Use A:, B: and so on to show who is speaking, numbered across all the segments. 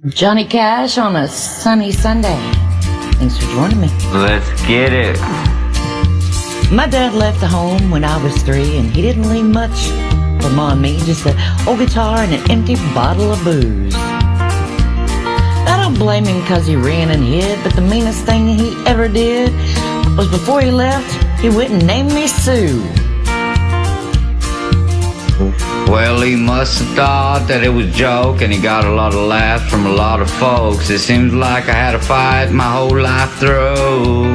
A: Johnny Cash on a sunny Sunday. Thanks for joining me.
B: Let's get it.
A: My dad left the home when I was 3, and he didn't leave much for Ma and me, just an old guitar and an empty bottle of booze. I don't blame him because he ran and hid, but the meanest thing he ever did was before he left, he went and named me Sue.
B: Well, he must have thought that it was a joke, and he got a lot of laughs from a lot of folks. It seems like I had a fight my whole life through.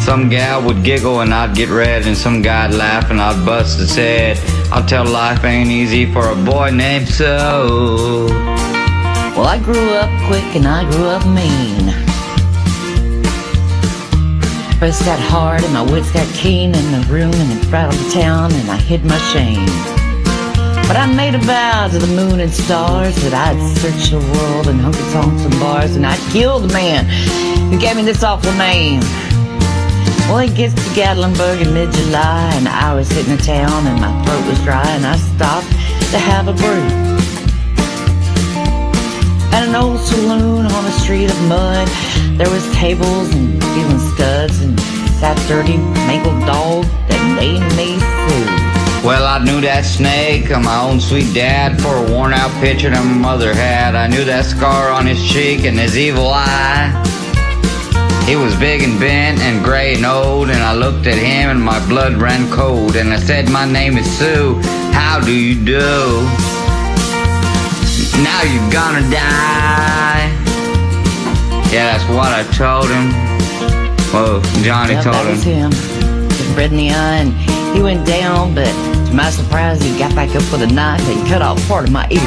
B: Some gal would giggle and I'd get red, and some guy'd laugh and I'd bust his head. I'll tell life ain't easy for a boy named Sue.
A: Well, I grew up quick and I grew up mean. First got hard and my wits got keen in the room and it rattled the town and I hid my shame. But I made a vow to the moon and stars that I'd search the world and honky-tonks and bars, and I'd kill the man who gave me this awful name. Well, it gets to Gatlinburg in mid-July, and I was hitting the town and my throat was dry, and I stopped to have a brew. At an old saloon on a street of mud, there was tables and dealing studs, and sat dirty mangled dog that named me Sue.
B: Well, I knew that snake on my own sweet dad for a worn-out picture that my mother had. I knew that scar on his cheek and his evil eye. He was big and bent and gray and old, and I looked at him and my blood ran cold. And I said, "My name is Sue, how do you do? Now you're gonna die." Yeah, that's what I told him. Well, Johnny told
A: that was him. With red in the eye, and he went down, but to my surprise, he got back up with a knife and cut off part of my ear.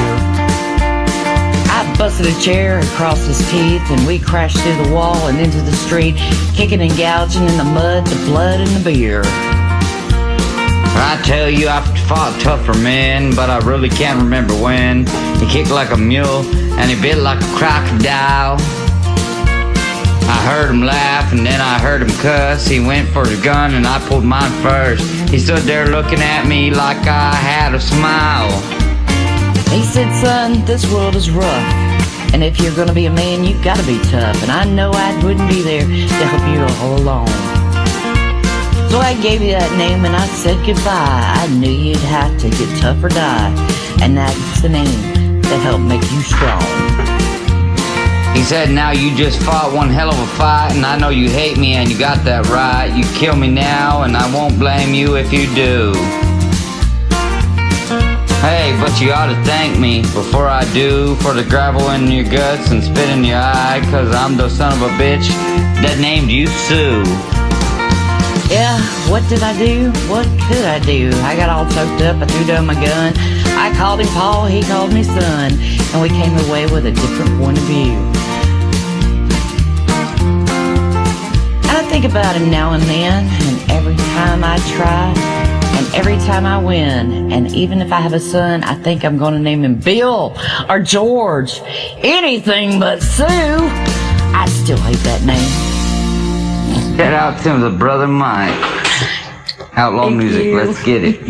A: I busted a chair across his teeth, and we crashed through the wall and into the street, kicking and gouging in the mud, the blood, and the beer.
B: I tell you, I fought tough for men, but I really can't remember when. He kicked like a mule, and he bit like a crocodile. I heard him laugh, and then I heard him cuss. He went for his gun, and I pulled mine first. He stood there looking at me like I had a smile.
A: He said, "Son, this world is rough, and if you're gonna be a man, you gotta be tough. And I know I wouldn't be there to help you all along. So I gave you that name and I said goodbye. I knew you'd have to get tough or die, and that's the name that helped make you strong."
B: He said, "Now you just fought one hell of a fight, and I know you hate me, and you got that right. You kill me now, and I won't blame you if you do. Hey, but you ought to thank me before I do for the gravel in your guts and spit in your eye, 'cause I'm the son of a bitch that named you Sue."
A: Yeah, what did I do? What could I do? I got all choked up, I threw down my gun. I called him Paul, he called me son, and we came away with a different point of view. I think about him now and then, and every time I try, and every time I win, and even if I have a son, I think I'm gonna name him Bill or George. Anything but Sue. I still hate that name.
B: Shout out to the brother Mike. Outlaw
A: Thank
B: music,
A: you.
B: let's get it.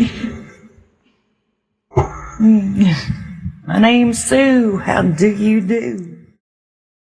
A: My name's Sue, how do you do?